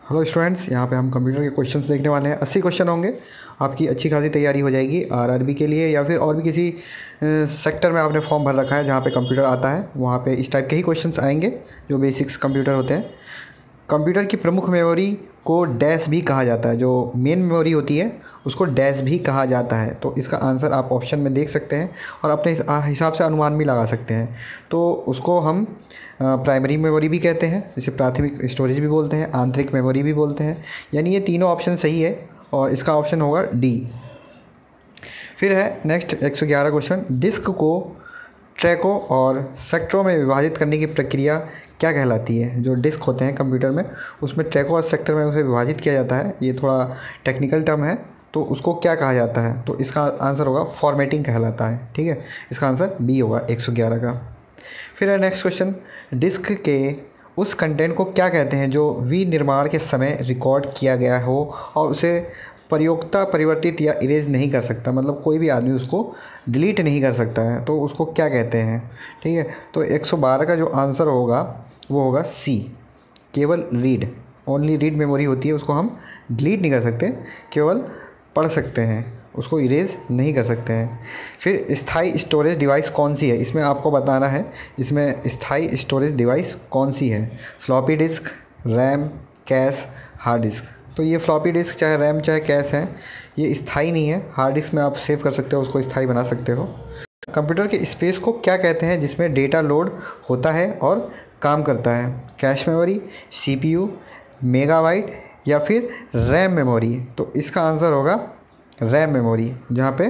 Hello students, यहाँ पे हम कंप्यूटर के क्वेश्चंस देखने वाले हैं। 80 क्वेश्चन होंगे। आपकी अच्छी खासी तैयारी हो जाएगी आरआरबी के लिए, या फिर और भी किसी सेक्टर में आपने फॉर्म भर रखा है जहाँ पे कंप्यूटर आता है, वहाँ पे इस टाइप के ही क्वेश्चंस आएंगे जो बेसिक्स कंप्यूटर होते हैं। कंप्यूटर की प्रमुख मेमोरी को डैश भी कहा जाता है। जो मेन मेमोरी होती है उसको डैश भी कहा जाता है। तो इसका आंसर आप ऑप्शन में देख सकते हैं और अपने हिसाब से अनुमान भी लगा सकते हैं। तो उसको हम प्राइमरी मेमोरी भी कहते हैं, जिसे प्राथमिक स्टोरेज भी बोलते हैं, आंतरिक मेमोरी भी बोलते हैं। यानी ये तीनों ऑप्शन सही है और इसका ऑप्शन होगा डी। फिर है नेक्स्ट 111 क्वेश्चन। डिस्क को ट्रैकों और सेक्टरों में विभाजित करने की प्रक्रिया क्या कहलाती है? जो डिस्क होते हैं कंप्यूटर में, उसमें ट्रैकों और सेक्टर में उसे विभाजित किया जाता है। ये थोड़ा टेक्निकल टर्म है, तो उसको क्या कहा जाता है? तो इसका आंसर होगा फॉर्मेटिंग कहलाता है। ठीक है, इसका आंसर बी होगा 111 का। फिर है नेक्स्ट क्वेश्चन। डिस्क के उस कंटेंट को क्या कहते हैं जो विनिर्माण के समय रिकॉर्ड किया गया हो और उसे प्रयोक्ता परिवर्तित या इरेज नहीं कर सकता? मतलब कोई भी आदमी उसको डिलीट नहीं कर सकता है, तो उसको क्या कहते हैं? ठीक है, तो 112 का जो आंसर होगा वो होगा सी, केवल रीड। ओनली रीड मेमोरी होती है, उसको हम डिलीट नहीं कर सकते, केवल पढ़ सकते हैं, उसको इरेज नहीं कर सकते हैं। फिर स्थायी स्टोरेज डिवाइस कौन सी है? इसमें आपको बताना है इसमें स्थायी स्टोरेज डिवाइस कौन सी है। Floppy disk, RAM, cash, hard disk. तो ये फ्लॉपी डिस्क चाहे रैम चाहे कैश है, ये स्थायी नहीं है। हार्ड डिस्क में आप सेव कर सकते हो, उसको स्थायी बना सकते हो। कंप्यूटर के स्पेस को क्या कहते हैं जिसमें डेटा लोड होता है और काम करता है? कैश मेमोरी, सीपीयू, मेगाबाइट या फिर रैम मेमोरी? तो इसका आंसर होगा रैम मेमोरी, जहाँ पे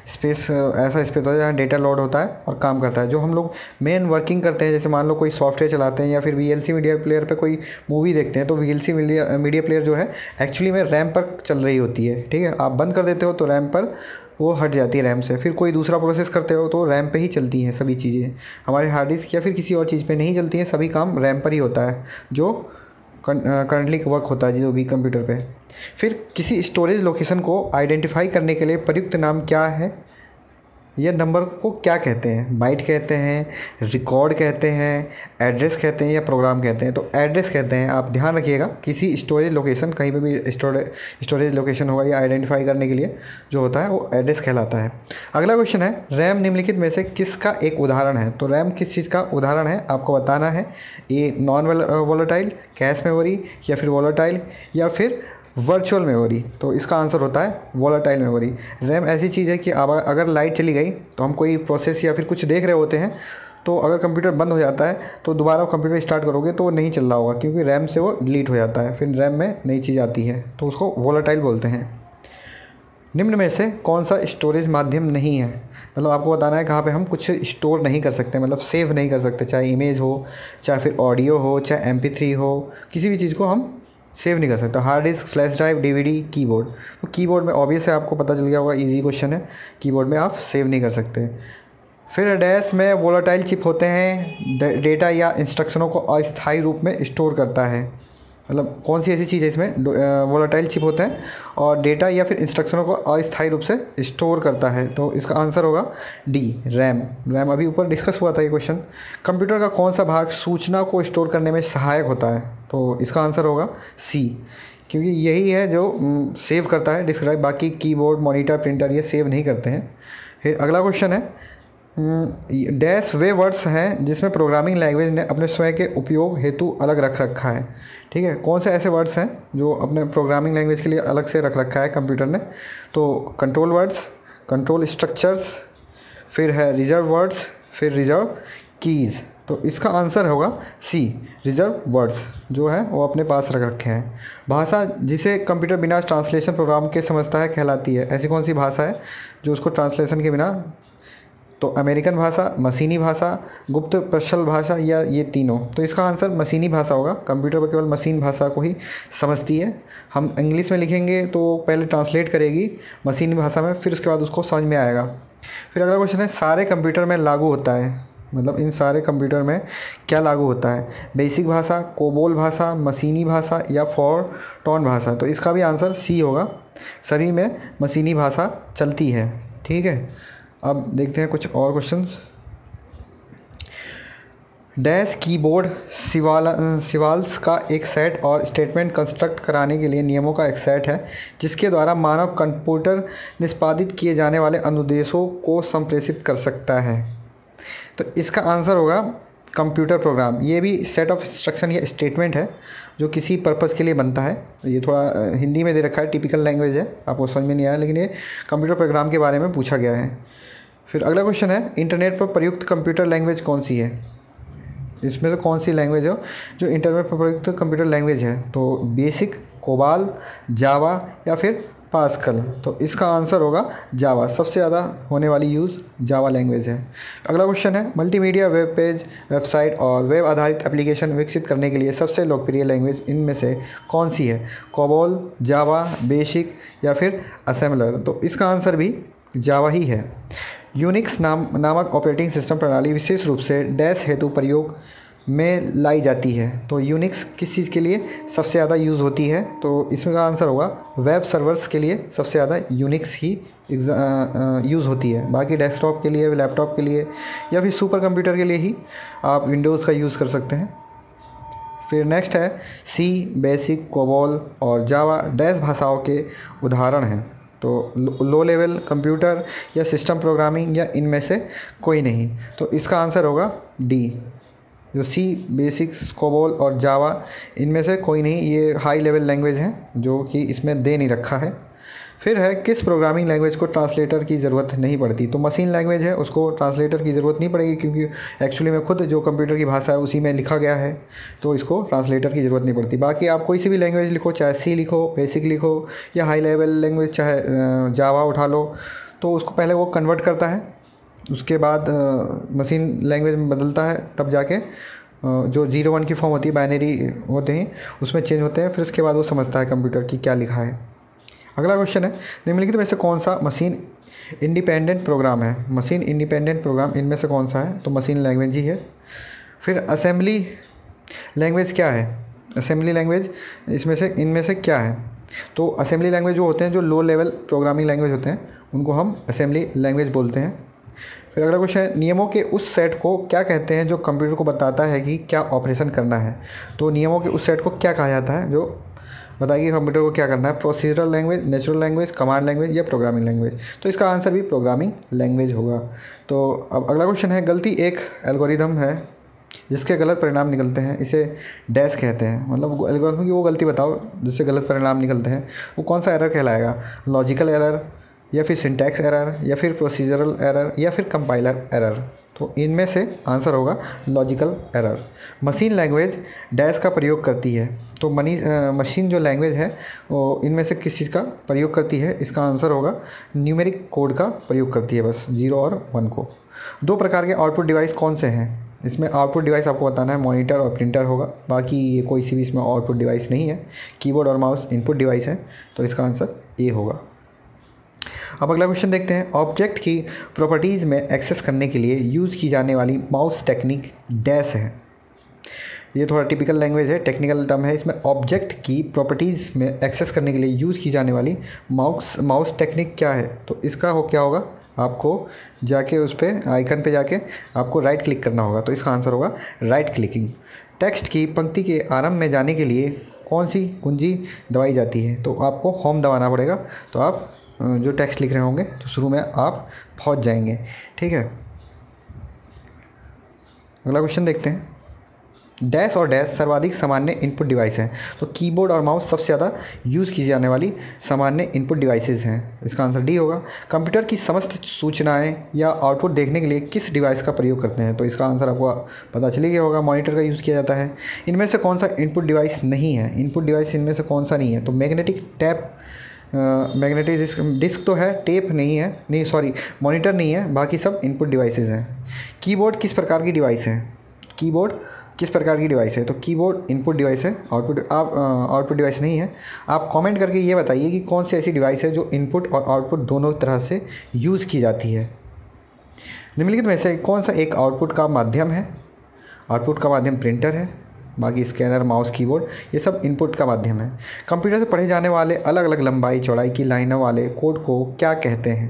स्पेस ऐसा स्पेस होता है जहाँ डेटा लोड होता है और काम करता है। जो हम लोग मेन वर्किंग करते हैं, जैसे मान लो कोई सॉफ्टवेयर चलाते हैं या फिर वीएलसी मीडिया प्लेयर पे कोई मूवी देखते हैं, तो वीएलसी मीडिया प्लेयर जो है एक्चुअली में रैम पर चल रही होती है। ठीक है, आप बंद कर देते हो तो रैम पर वो हट जाती है रैम से। फिर कोई दूसरा प्रोसेस करते हो तो रैम पे ही चलती हैं सभी चीज़ें। हमारे हार्ड डिस्क या फिर किसी और चीज़ पे नहीं चलती हैं, सभी काम रैम पर ही होता है जो करंटली वर्क होता है जो भी कंप्यूटर पे। फिर किसी स्टोरेज लोकेशन को आइडेंटिफाई करने के लिए प्रयुक्त नाम क्या है? यह नंबर को क्या कहते हैं? बाइट कहते हैं, रिकॉर्ड कहते हैं, एड्रेस कहते हैं या प्रोग्राम कहते हैं? तो एड्रेस कहते हैं। आप ध्यान रखिएगा, किसी स्टोरेज लोकेशन, कहीं पे भी स्टोरेज लोकेशन होगा या आइडेंटिफाई करने के लिए जो होता है वो एड्रेस कहलाता है। अगला क्वेश्चन है, रैम निम्नलिखित में से किसका एक उदाहरण है? तो रैम किस चीज़ का उदाहरण है आपको बताना है। A non volatile, cache memory, या फिर वोलेटाइल, या फिर वर्चुअल मेमोरी? तो इसका आंसर होता है वोलेटाइल मेमोरी। रैम ऐसी चीज़ है कि अब अगर लाइट चली गई तो हम कोई प्रोसेस या फिर कुछ देख रहे होते हैं, तो अगर कंप्यूटर बंद हो जाता है तो दोबारा कंप्यूटर स्टार्ट करोगे तो वो नहीं चल रहा होगा, क्योंकि रैम से वो डिलीट हो जाता है, फिर रैम में नई चीज़ आती है, तो उसको वोलेटाइल बोलते हैं। निम्न में से कौन सा स्टोरेज माध्यम नहीं है? मतलब आपको बताना है कहाँ पे हम कुछ स्टोर नहीं कर सकते, मतलब सेव नहीं कर सकते, चाहे इमेज हो, चाहे फिर ऑडियो हो, चाहे MP3 हो, किसी भी चीज़ को हम सेव नहीं कर सकते। Hard disk, flash drive, DVD, keyboard? तो कीबोर्ड में ऑब्वियस है, आपको पता चल गया होगा, इजी क्वेश्चन है। कीबोर्ड में आप सेव नहीं कर सकते। फिर डैश में वोलेटाइल चिप होते हैं, डेटा या इंस्ट्रक्शनों को अस्थायी रूप में स्टोर करता है। मतलब कौन सी ऐसी चीज़ है इसमें वोलेटाइल चिप होते हैं और डेटा या फिर इंस्ट्रक्शनों को अस्थायी रूप से स्टोर करता है? तो इसका आंसर होगा डी, रैम। रैम अभी ऊपर डिस्कस हुआ था ये क्वेश्चन। कंप्यूटर का कौन सा भाग सूचना को स्टोर करने में सहायक होता है? तो इसका आंसर होगा सी, क्योंकि यही है जो सेव करता है डिस्क ड्राइव। बाकी कीबोर्ड, मॉनिटर, प्रिंटर ये सेव नहीं करते हैं। फिर अगला क्वेश्चन है, डैश वे वर्ड्स हैं जिसमें प्रोग्रामिंग लैंग्वेज ने अपने स्वयं के उपयोग हेतु अलग रख रखा है? ठीक है, कौन से ऐसे वर्ड्स हैं जो अपने प्रोग्रामिंग लैंग्वेज के लिए अलग से रख रखा है कंप्यूटर ने? तो कंट्रोल वर्ड्स, कंट्रोल स्ट्रक्चर्स, फिर है रिजर्व वर्ड्स, फिर रिजर्व कीज़। तो इसका आंसर होगा सी, रिजर्व वर्ड्स जो है वो अपने पास रख रखे हैं। भाषा जिसे कंप्यूटर बिना ट्रांसलेशन प्रोग्राम के समझता है कहलाती है? ऐसी कौन सी भाषा है जो उसको ट्रांसलेशन के बिना? तो अमेरिकन भाषा, मशीनी भाषा, गुप्त प्रशल भाषा, या ये तीनों? तो इसका आंसर मशीनी भाषा होगा। कंप्यूटर पर केवल मशीन भाषा को ही समझती है। हम इंग्लिश में लिखेंगे तो पहले ट्रांसलेट करेगी मशीनी भाषा में, फिर उसके बाद उसको समझ में आएगा। फिर अगला क्वेश्चन है, सारे कंप्यूटर में लागू होता है? मतलब इन सारे कंप्यूटर में क्या लागू होता है? बेसिक भाषा, कोबोल भाषा, मशीनी भाषा, या फोरट्रॉन भाषा? तो इसका भी आंसर सी होगा, सभी में मशीनी भाषा चलती है। ठीक है, अब देखते हैं कुछ और क्वेश्चंस। डैश कीबोर्ड सिवाल्स का एक सेट और स्टेटमेंट कंस्ट्रक्ट कराने के लिए नियमों का एक सेट है जिसके द्वारा मानव कंप्यूटर निष्पादित किए जाने वाले अनुदेशों को संप्रेषित कर सकता है। तो इसका आंसर होगा कंप्यूटर प्रोग्राम। ये भी सेट ऑफ इंस्ट्रक्शन या स्टेटमेंट है जो किसी पर्पज़ के लिए बनता है। ये थोड़ा हिंदी में दे रखा है, टिपिकल लैंग्वेज है, आपको समझ में नहीं आया, लेकिन ये कंप्यूटर प्रोग्राम के बारे में पूछा गया है। फिर अगला क्वेश्चन है, इंटरनेट पर प्रयुक्त कंप्यूटर लैंग्वेज कौन सी है? इसमें से कौन सी लैंग्वेज हो जो इंटरनेट पर प्रयुक्त कंप्यूटर लैंग्वेज है? तो बेसिक, कोबाल, जावा या फिर पास्कल। तो इसका आंसर होगा जावा। सबसे ज़्यादा होने वाली यूज़ जावा लैंग्वेज है। अगला क्वेश्चन है, मल्टीमीडिया वेब पेज, वेबसाइट और वेब आधारित एप्लीकेशन विकसित करने के लिए सबसे लोकप्रिय लैंग्वेज इनमें से कौन सी है? कोबोल, जावा, बेसिक या फिर असेंबलर। तो इसका आंसर भी जावा ही है। यूनिक्स नामक ऑपरेटिंग सिस्टम प्रणाली विशेष रूप से डैश हेतु प्रयोग में लाई जाती है। तो यूनिक्स किस चीज़ के लिए सबसे ज़्यादा यूज़ होती है? तो इसमें का आंसर होगा वेब सर्वर्स के लिए सबसे ज़्यादा यूनिक्स ही यूज़ होती है। बाकी डेस्कटॉप के लिए, लैपटॉप के लिए या फिर सुपर कंप्यूटर के लिए ही आप विंडोज़ का यूज़ कर सकते हैं। फिर नेक्स्ट है, सी, बेसिक, कोबोल और जावा डैश भाषाओं के उदाहरण हैं। तो लो लेवल कंप्यूटर या सिस्टम प्रोग्रामिंग या इनमें से कोई नहीं। तो इसका आंसर होगा डी, जो सी, बेसिक्स, कोबोल और जावा इनमें से कोई नहीं। ये हाई लेवल लैंग्वेज हैं जो कि इसमें दे नहीं रखा है। फिर है, किस प्रोग्रामिंग लैंग्वेज को ट्रांसलेटर की ज़रूरत नहीं पड़ती? तो मशीन लैंग्वेज है, उसको ट्रांसलेटर की ज़रूरत नहीं पड़ेगी क्योंकि एक्चुअली में खुद जो कंप्यूटर की भाषा है उसी में लिखा गया है, तो इसको ट्रांसलेटर की ज़रूरत नहीं पड़ती। बाकी आप कोई सी भी लैंग्वेज लिखो, चाहे सी लिखो, बेसिक लिखो या हाई लेवल लैंग्वेज चाहे जावा उठा लो, तो उसको पहले वो कन्वर्ट करता है, उसके बाद मशीन लैंग्वेज में बदलता है, तब जाके जो 0-1 की फॉर्म होती है, बाइनरी होते हैं, उसमें चेंज होते हैं। फिर उसके बाद वो समझता है कंप्यूटर की क्या लिखा है। अगला क्वेश्चन है, निम्नलिखित में से कौन सा मशीन इंडिपेंडेंट प्रोग्राम है? मशीन इंडिपेंडेंट प्रोग्राम इनमें से कौन सा है? तो मशीन लैंग्वेज ही है। फिर असेंबली लैंग्वेज क्या है? असेंबली लैंग्वेज इसमें से इनमें से क्या है? तो असेंबली लैंग्वेज जो होते हैं, जो लो लेवल प्रोग्रामिंग लैंग्वेज होते हैं, उनको हम असेंबली लैंग्वेज बोलते हैं। फिर अगला क्वेश्चन है, नियमों के उस सेट को क्या कहते हैं जो कंप्यूटर को बताता है कि क्या ऑपरेशन करना है? तो नियमों के उस सेट को क्या कहा जाता है जो बताइए कंप्यूटर को क्या करना है? Procedural language, natural language, command language या प्रोग्रामिंग लैंग्वेज। तो इसका आंसर भी प्रोग्रामिंग लैंग्वेज होगा। तो अब अगला क्वेश्चन है, गलती एक एल्गोरिदम है जिसके गलत परिणाम निकलते हैं, इसे डैश कहते हैं। मतलब एल्गोरिदम की वो गलती बताओ जिससे गलत परिणाम निकलते हैं, वो कौन सा एरर कहलाएगा? लॉजिकल एरर या फिर सिंटैक्स एरर या फिर प्रोसीजरल एरर या फिर कंपाइलर एरर। तो इनमें से आंसर होगा logical error. Machine language dash का प्रयोग करती है। तो मशीन जो लैंग्वेज है वो इनमें से किस चीज़ का प्रयोग करती है? इसका आंसर होगा न्यूमेरिक कोड का प्रयोग करती है, बस 0 और 1 को। 2 प्रकार के आउटपुट डिवाइस कौन से हैं? इसमें आउटपुट डिवाइस आपको बताना है, मॉनिटर और प्रिंटर होगा। बाकी ये कोई सी भी इसमें आउटपुट डिवाइस नहीं है। कीबोर्ड और माउस इनपुट डिवाइस है। तो इसका आंसर ए होगा। अब अगला क्वेश्चन देखते हैं, ऑब्जेक्ट की प्रॉपर्टीज़ में एक्सेस करने के लिए यूज़ की जाने वाली माउस टेक्निक डैश है। ये थोड़ा टिपिकल लैंग्वेज है, टेक्निकल टर्म है। इसमें ऑब्जेक्ट की प्रॉपर्टीज़ में एक्सेस करने के लिए यूज़ की जाने वाली माउस टेक्निक क्या है? तो इसका क्या होगा? आपको जाके उस पर आइकन पे जाके आपको राइट क्लिक करना होगा। तो इसका आंसर होगा राइट क्लिकिंग। टेक्स्ट की पंक्ति के आरंभ में जाने के लिए कौन सी कुंजी दबाई जाती है? तो आपको होम दबाना पड़ेगा। तो आप जो टेक्स्ट लिख रहे होंगे तो शुरू में आप पहुंच जाएंगे। ठीक है, अगला क्वेश्चन देखते हैं, डैश और डैश सर्वाधिक सामान्य इनपुट डिवाइस हैं। तो कीबोर्ड और माउस सबसे ज़्यादा यूज़ की जाने वाली सामान्य इनपुट डिवाइसेस हैं। इसका आंसर डी होगा। कंप्यूटर की समस्त सूचनाएं या आउटपुट देखने के लिए किस डिवाइस का प्रयोग करते हैं? तो इसका आंसर आपको पता चल गया होगा, मॉनिटर का यूज़ किया जाता है। इनमें से कौन सा इनपुट डिवाइस नहीं है? इनपुट डिवाइस इनमें से कौन सा नहीं है? तो मैग्नेटिक डिस्क तो है, टेप नहीं है, नहीं सॉरी मॉनिटर नहीं है, बाकी सब इनपुट डिवाइसेस हैं। कीबोर्ड किस प्रकार की डिवाइस है? कीबोर्ड किस प्रकार की डिवाइस है? तो कीबोर्ड इनपुट डिवाइस है, आउटपुट डिवाइस नहीं है। आप कमेंट करके ये बताइए कि कौन सी ऐसी डिवाइस है जो इनपुट और आउटपुट दोनों तरह से यूज़ की जाती है। निम्नलिखित में से कौन सा एक आउटपुट का माध्यम है? आउटपुट का माध्यम प्रिंटर है, बाकी स्कैनर, माउस, कीबोर्ड ये सब इनपुट का माध्यम है। कंप्यूटर से पढ़े जाने वाले अलग अलग लंबाई चौड़ाई की लाइनों वाले कोड को क्या कहते हैं?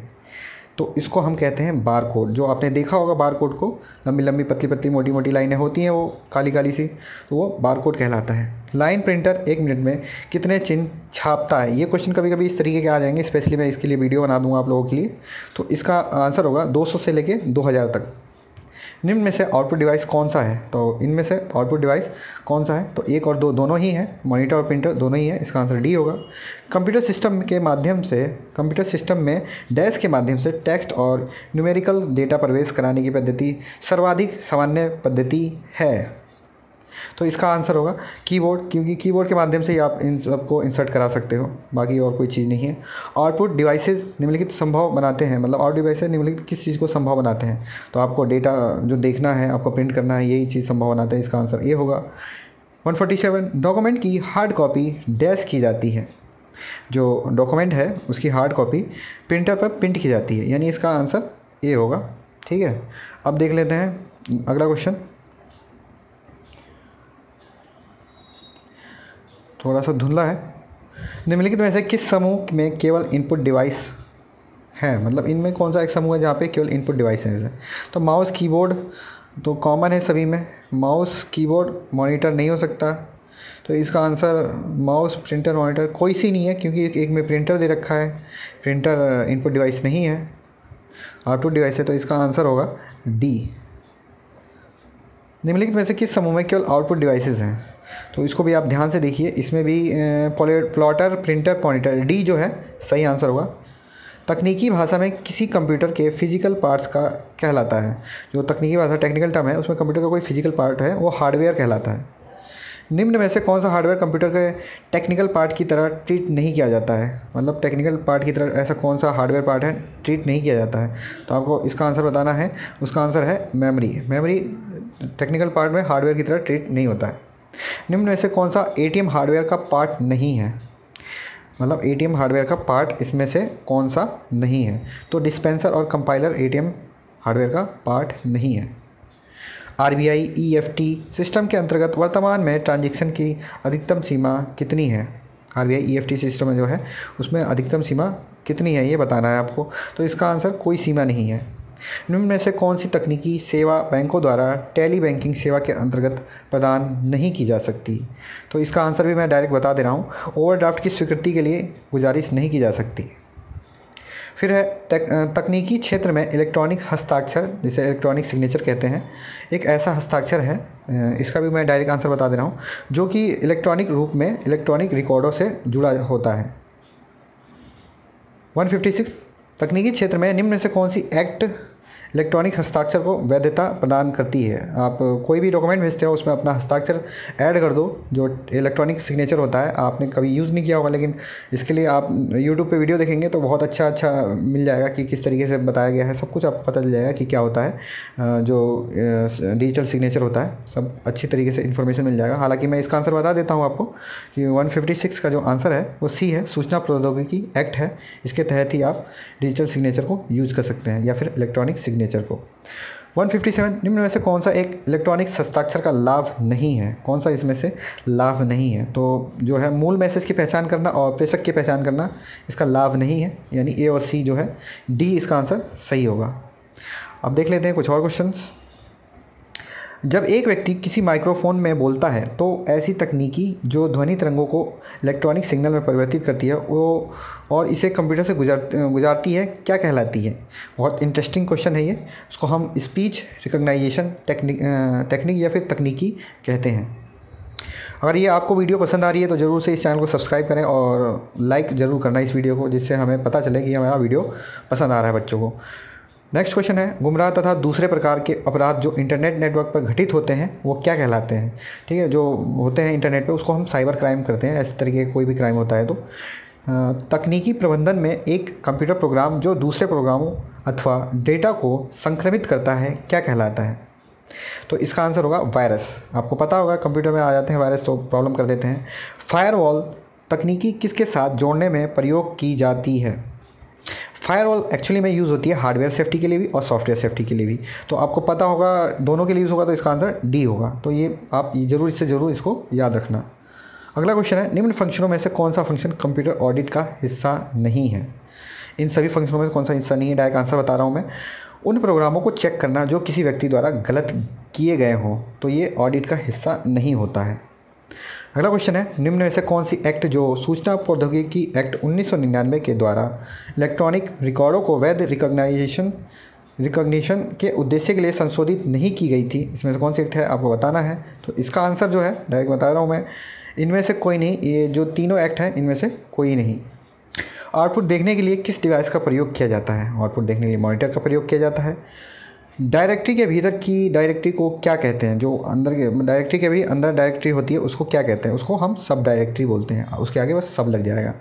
तो इसको हम कहते हैं बार कोड। जो आपने देखा होगा बार कोड को, लंबी लंबी पतली पतली मोटी मोटी लाइनें होती हैं वो काली काली सी, तो वो बार कोड कहलाता है। लाइन प्रिंटर 1 मिनट में कितने चिन्ह छापता है? ये क्वेश्चन कभी कभी इस तरीके के आ जाएंगे, स्पेशली मैं इसके लिए वीडियो बना दूंगा आप लोगों के लिए। तो इसका आंसर होगा 200 से लेके 2000 तक। निम्न में से आउटपुट डिवाइस कौन सा है? तो इनमें से आउटपुट डिवाइस कौन सा है? तो 1 और 2 दोनों ही हैं, मॉनिटर और प्रिंटर दोनों ही है। इसका आंसर डी होगा। कंप्यूटर सिस्टम में डैश के माध्यम से टेक्स्ट और न्यूमेरिकल डेटा प्रवेश कराने की पद्धति सर्वाधिक सामान्य पद्धति है। तो इसका आंसर होगा कीबोर्ड, क्योंकि कीबोर्ड के माध्यम से ही आप इन सबको इंसर्ट करा सकते हो, बाकी और कोई चीज़ नहीं है। आउटपुट डिवाइसेस निम्नलिखित संभव बनाते हैं, मतलब आउटपुट डिवाइसेस निम्नलिखित किस चीज़ को संभव बनाते हैं? तो आपको डेटा जो देखना है, आपको प्रिंट करना है, यही चीज़ संभव बनाते हैं। इसका आंसर ए होगा। 147 डॉक्यूमेंट की हार्ड कॉपी डैश की जाती है। जो डॉक्यूमेंट है उसकी हार्ड कॉपी प्रिंटर पर प्रिंट की जाती है, यानी इसका आंसर ए होगा। ठीक है, अब देख लेते हैं अगला क्वेश्चन, थोड़ा सा धुंधला है। निम्नलिखित में से किस समूह में केवल इनपुट डिवाइस है? मतलब इनमें कौन सा एक समूह है जहाँ पे केवल इनपुट डिवाइस है? जैसे तो माउस कीबोर्ड तो कॉमन है सभी में, माउस कीबोर्ड मॉनिटर नहीं हो सकता। तो इसका आंसर माउस प्रिंटर मॉनिटर कोई सी नहीं है, क्योंकि एक में प्रिंटर दे रखा है, प्रिंटर इनपुट डिवाइस नहीं है, आउटपुट डिवाइस है। तो इसका आंसर होगा डी। निम्नलिखित में से किस समूह में केवल आउटपुट डिवाइसेस हैं? तो इसको भी आप ध्यान से देखिए, इसमें भी प्लॉटर प्रिंटर मॉनिटर, डी जो है सही आंसर होगा। तकनीकी भाषा में किसी कंप्यूटर के फिजिकल पार्ट्स का कहलाता है। जो तकनीकी भाषा टेक्निकल टर्म है उसमें कंप्यूटर का कोई फिजिकल पार्ट है वो हार्डवेयर कहलाता है। निम्न में से कौन सा हार्डवेयर कंप्यूटर के टेक्निकल पार्ट की तरह ट्रीट नहीं किया जाता है? मतलब टेक्निकल पार्ट की तरह ऐसा कौन सा हार्डवेयर पार्ट है ट्रीट नहीं किया जाता है? तो आपको इसका आंसर बताना है। उसका आंसर है मेमोरी टेक्निकल पार्ट में हार्डवेयर की तरह ट्रीट नहीं होता है। निम्न में से कौन सा एटीएम हार्डवेयर का पार्ट नहीं है? मतलब एटीएम हार्डवेयर का पार्ट इसमें से कौन सा नहीं है? तो डिस्पेंसर और कंपाइलर एटीएम हार्डवेयर का पार्ट नहीं है। आरबीआई ईएफटी सिस्टम के अंतर्गत वर्तमान में ट्रांजैक्शन की अधिकतम सीमा कितनी है? आरबीआई ईएफटी सिस्टम में जो है उसमें अधिकतम सीमा कितनी है ये बताना है आपको। तो इसका आंसर कोई सीमा नहीं है। निम्न में से कौन सी तकनीकी सेवा बैंकों द्वारा टेली बैंकिंग सेवा के अंतर्गत प्रदान नहीं की जा सकती? तो इसका आंसर भी मैं डायरेक्ट बता दे रहा हूँ। ओवरड्राफ्ट की स्वीकृति के लिए गुजारिश नहीं की जा सकती। फिर है तकनीकी क्षेत्र में इलेक्ट्रॉनिक हस्ताक्षर, जिसे इलेक्ट्रॉनिक सिग्नेचर कहते हैं, एक ऐसा हस्ताक्षर है, इसका भी मैं डायरेक्ट आंसर बता दे रहा हूँ, जो कि इलेक्ट्रॉनिक रूप में इलेक्ट्रॉनिक रिकॉर्डों से जुड़ा होता है। 156 तकनीकी क्षेत्र में निम्न में से कौन सी एक्ट इलेक्ट्रॉनिक हस्ताक्षर को वैधता प्रदान करती है? आप कोई भी डॉक्यूमेंट भेजते हो उसमें अपना हस्ताक्षर ऐड कर दो। जो इलेक्ट्रॉनिक सिग्नेचर होता है आपने कभी यूज़ नहीं किया होगा, लेकिन इसके लिए आप यूट्यूब पे वीडियो देखेंगे तो बहुत अच्छा मिल जाएगा कि किस तरीके से बताया गया है, सब कुछ आपको पता चल जाएगा कि क्या होता है। जो डिजिटल सिग्नेचर होता है सब अच्छी तरीके से इन्फॉर्मेशन मिल जाएगा। हालाँकि मैं इसका आंसर बता देता हूँ आपको कि 156 का जो आंसर है वो सी है, सूचना प्रौद्योगिकी एक्ट है। इसके तहत ही आप डिजिटल सिग्नेचर को यूज़ कर सकते हैं या फिर इलेक्ट्रॉनिक सिग्नेचर को। 157 निम्न में से कौन सा एक इलेक्ट्रॉनिक हस्ताक्षर का लाभ नहीं है? कौन सा इसमें से लाभ नहीं है? तो जो है मूल मैसेज की पहचान करना और प्रेषक की पहचान करना इसका लाभ नहीं है, यानी ए और सी जो है, डी इसका आंसर सही होगा। अब देख लेते हैं कुछ और क्वेश्चंस। जब एक व्यक्ति किसी माइक्रोफोन में बोलता है तो ऐसी तकनीकी जो ध्वनि तरंगों को इलेक्ट्रॉनिक सिग्नल में परिवर्तित करती है वो और इसे कंप्यूटर से गुजारती है क्या कहलाती है? बहुत इंटरेस्टिंग क्वेश्चन है ये। उसको हम स्पीच रिकग्नाइजेशन टेक्निक या फिर तकनीकी कहते हैं। अगर ये आपको वीडियो पसंद आ रही है तो ज़रूर से इस चैनल को सब्सक्राइब करें और लाइक ज़रूर करना इस वीडियो को, जिससे हमें पता चले कि हमारा वीडियो पसंद आ रहा है बच्चों को। नेक्स्ट क्वेश्चन है, गुमराह तथा दूसरे प्रकार के अपराध जो इंटरनेट नेटवर्क पर घटित होते हैं वो क्या कहलाते हैं? ठीक है, जो होते हैं इंटरनेट पे उसको हम साइबर क्राइम करते हैं। ऐसे तरीके का कोई भी क्राइम होता है तो तकनीकी प्रबंधन में एक कंप्यूटर प्रोग्राम जो दूसरे प्रोग्रामों अथवा डेटा को संक्रमित करता है क्या कहलाता है? तो इसका आंसर होगा वायरस। आपको पता होगा कंप्यूटर में आ जाते हैं वायरस तो प्रॉब्लम कर देते हैं। फायरवॉल तकनीकी किसके साथ जोड़ने में प्रयोग की जाती है? फायरवॉल एक्चुअली में यूज़ होती है हार्डवेयर सेफ्टी के लिए भी और सॉफ्टवेयर सेफ्टी के लिए भी। तो आपको पता होगा दोनों के लिए यूज़ होगा, तो इसका आंसर डी होगा। तो ये आप ज़रूर इसको याद रखना। अगला क्वेश्चन है, निम्न फंक्शनों में से कौन सा फंक्शन कंप्यूटर ऑडिट का हिस्सा नहीं है? इन सभी फंक्शनों में कौन सा हिस्सा नहीं है, डायरेक्ट आंसर बता रहा हूँ मैं। उन प्रोग्रामों को चेक करना जो किसी व्यक्ति द्वारा गलत किए गए हों, तो ये ऑडिट का हिस्सा नहीं होता है। अगला क्वेश्चन है, निम्न में से कौन सी एक्ट जो सूचना प्रौद्योगिकी एक्ट 1999 के द्वारा इलेक्ट्रॉनिक रिकॉर्डों को वैध रिकॉग्निशन के उद्देश्य के लिए संशोधित नहीं की गई थी, इसमें से कौन सी एक्ट है आपको बताना है। तो इसका आंसर जो है डायरेक्ट बता रहा हूँ मैं, इनमें से कोई नहीं, ये जो तीनों एक्ट हैं इनमें से कोई नहीं। आउटपुट देखने के लिए किस डिवाइस का प्रयोग किया जाता है, आउटपुट देखने के लिए मॉनिटर का प्रयोग किया जाता है। डायरेक्टरी के भीतर की डायरेक्टरी को क्या कहते हैं, जो अंदर के डायरेक्टरी के भी अंदर डायरेक्टरी होती है उसको क्या कहते हैं, उसको हम सब डायरेक्टरी बोलते हैं, उसके आगे बस सब लग जाएगा।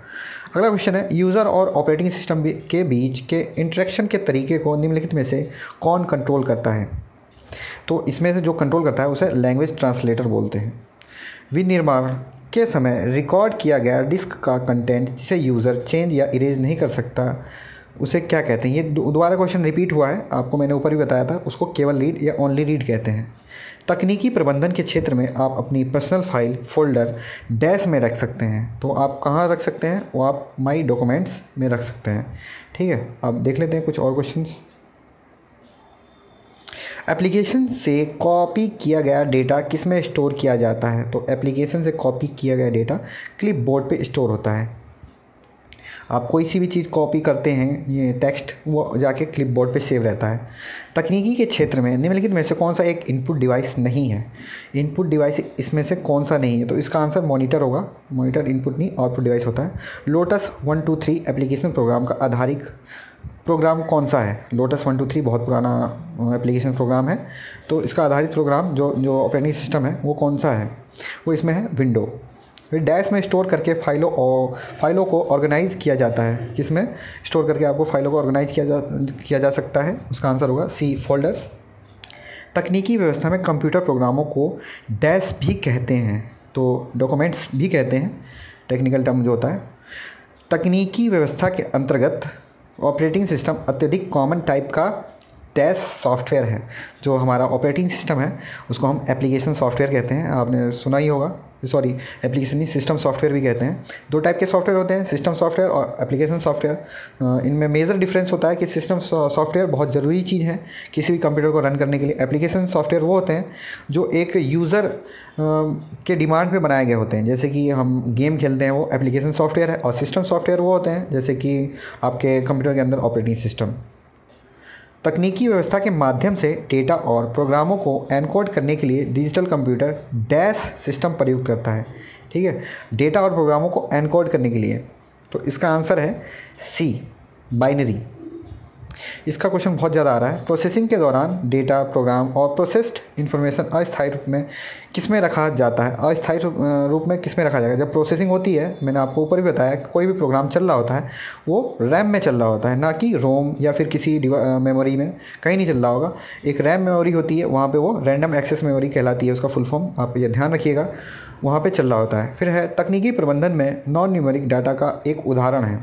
अगला क्वेश्चन है, यूज़र और ऑपरेटिंग सिस्टम के बीच के इंटरेक्शन के तरीके को निम्नलिखित में से कौन कंट्रोल करता है। तो इसमें से जो कंट्रोल करता है उसे लैंग्वेज ट्रांसलेटर बोलते हैं। विनिर्माण के समय रिकॉर्ड किया गया डिस्क का कंटेंट जिसे यूज़र चेंज या इरेज नहीं कर सकता, उसे क्या कहते हैं। ये दोबारा क्वेश्चन रिपीट हुआ है, आपको मैंने ऊपर भी बताया था, उसको केवल रीड या ओनली रीड कहते हैं। तकनीकी प्रबंधन के क्षेत्र में आप अपनी पर्सनल फाइल फोल्डर डैश में रख सकते हैं, तो आप कहाँ रख सकते हैं, वो आप माई डॉक्यूमेंट्स में रख सकते हैं। ठीक है, अब देख लेते हैं कुछ और क्वेश्चंस। एप्लीकेशन से कॉपी किया गया डेटा किस में स्टोर किया जाता है। तो एप्लीकेशन से कॉपी किया गया डेटा क्लिपबोर्ड पे स्टोर होता है। आप कोई सी भी चीज़ कॉपी करते हैं, ये टेक्स्ट, वो जाके क्लिपबोर्ड पे सेव रहता है। तकनीकी के क्षेत्र में निम्नलिखित में से कौन सा एक इनपुट डिवाइस नहीं है, इनपुट डिवाइस इसमें से कौन सा नहीं है। तो इसका आंसर मॉनिटर होगा, मॉनिटर इनपुट नहीं आउटपुट डिवाइस होता है। लोटस 123 एप्लीकेशन प्रोग्राम का आधारित प्रोग्राम कौन सा है। लोटस 123 बहुत पुराना एप्लीकेशन प्रोग्राम है, तो इसका आधारित प्रोग्राम जो ऑपरेटिंग सिस्टम है वो कौन सा है, वो इसमें है विंडो। फिर डैश में स्टोर करके फाइलों को ऑर्गेनाइज़ किया जाता है, किसमें स्टोर करके आपको फाइलों को ऑर्गेनाइज किया जा सकता है, उसका आंसर होगा सी फोल्डर्स। तकनीकी व्यवस्था में कंप्यूटर प्रोग्रामों को डैश भी कहते हैं, तो डॉक्यूमेंट्स भी कहते हैं, टेक्निकल टर्म जो होता है। तकनीकी व्यवस्था के अंतर्गत ऑपरेटिंग सिस्टम अत्यधिक कॉमन टाइप का डैश सॉफ्टवेयर है। जो हमारा ऑपरेटिंग सिस्टम है उसको हम एप्लीकेशन सॉफ्टवेयर कहते हैं, आपने सुना ही होगा, सॉरी एप्लीकेशन नहीं, सिस्टम सॉफ्टवेयर भी कहते हैं। दो टाइप के सॉफ्टवेयर होते हैं, सिस्टम सॉफ्टवेयर और एप्लीकेशन सॉफ्टवेयर। इनमें मेजर डिफरेंस होता है कि सिस्टम सॉफ्टवेयर बहुत ज़रूरी चीज़ है किसी भी कंप्यूटर को रन करने के लिए। एप्लीकेशन सॉफ्टवेयर वो होते हैं जो एक यूज़र के डिमांड पे बनाए गए होते हैं, जैसे कि हम गेम खेलते हैं वो एप्लीकेशन सॉफ्टवेयर है। और सिस्टम सॉफ्टवेयर वो होते हैं जैसे कि आपके कंप्यूटर के अंदर ऑपरेटिंग सिस्टम। तकनीकी व्यवस्था के माध्यम से डेटा और प्रोग्रामों को एनकोड करने के लिए डिजिटल कंप्यूटर डैश सिस्टम प्रयुक्त करता है। ठीक है, डेटा और प्रोग्रामों को एनकोड करने के लिए, तो इसका आंसर है सी बाइनरी। इसका क्वेश्चन बहुत ज़्यादा आ रहा है। प्रोसेसिंग के दौरान डेटा, प्रोग्राम और प्रोसेस्ड इन्फॉर्मेशन अस्थायी रूप में किस में रखा जाता है। अस्थायी रूप में किस में रखा जाएगा, जब प्रोसेसिंग होती है, मैंने आपको ऊपर भी बताया कि कोई भी प्रोग्राम चल रहा होता है वो रैम में चल रहा होता है, ना कि रोम या फिर किसी मेमोरी में, कहीं नहीं चल रहा होगा। एक रैम मेमोरी होती है, वहाँ पर वो रैंडम एक्सेस मेमोरी कहलाती है, उसका फुल फॉर्म आप ये ध्यान रखिएगा, वहाँ पर चल रहा होता है। फिर है तकनीकी प्रबंधन में नॉन न्यूमेरिक डाटा का एक उदाहरण है,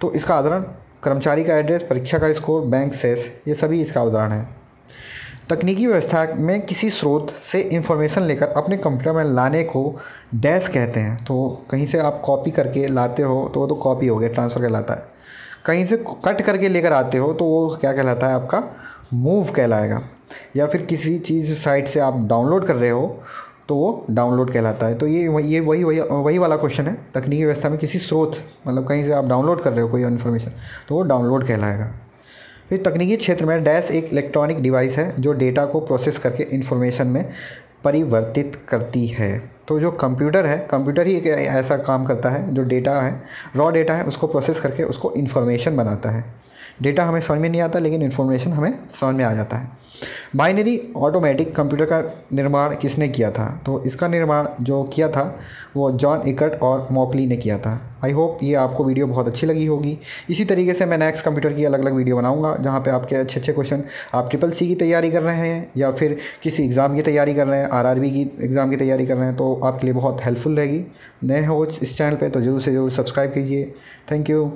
तो इसका उदाहरण कर्मचारी का एड्रेस, परीक्षा का स्कोर, बैंक शेष, ये सभी इसका उदाहरण है। तकनीकी व्यवस्था में किसी स्रोत से इंफॉर्मेशन लेकर अपने कंप्यूटर में लाने को डैश कहते हैं। तो कहीं से आप कॉपी करके लाते हो तो वो तो कॉपी हो गया, ट्रांसफ़र कहलाता है। कहीं से कट करके लेकर आते हो तो वो क्या कहलाता है, आपका मूव कहलाएगा। या फिर किसी चीज़ साइट से आप डाउनलोड कर रहे हो तो वो डाउनलोड कहलाता है। तो ये वही वाला क्वेश्चन है। तकनीकी व्यवस्था में किसी स्रोत, मतलब कहीं से आप डाउनलोड कर रहे हो कोई इन्फॉर्मेशन, तो वो डाउनलोड कहलाएगा। फिर तकनीकी क्षेत्र में डैश एक इलेक्ट्रॉनिक डिवाइस है जो डेटा को प्रोसेस करके इन्फॉर्मेशन में परिवर्तित करती है। तो जो कंप्यूटर है, कंप्यूटर ही एक ऐसा काम करता है जो डेटा है, रॉ डेटा है, उसको प्रोसेस करके उसको इन्फॉर्मेशन बनाता है। डेटा हमें समझ में नहीं आता लेकिन इन्फॉर्मेशन हमें समझ में आ जाता है। बाइनरी ऑटोमेटिक कंप्यूटर का निर्माण किसने किया था। तो इसका निर्माण जो किया था वो जॉन इकर्ट और मॉकली ने किया था। आई होप ये आपको वीडियो बहुत अच्छी लगी होगी। इसी तरीके से मैं नेक्स्ट कंप्यूटर की अलग अलग वीडियो बनाऊंगा जहाँ पे आपके अच्छे अच्छे क्वेश्चन, आप ट्रिपल-सी की तैयारी कर रहे हैं या फिर किसी एग्ज़ाम की तैयारी कर रहे हैं, आरआरबी की एग्ज़ाम की तैयारी कर रहे हैं, तो आपके लिए बहुत हेल्पफुल रहेगी। नए हो इस चैनल पर तो ज़रूर से ज़रूर सब्सक्राइब कीजिए। Thank you.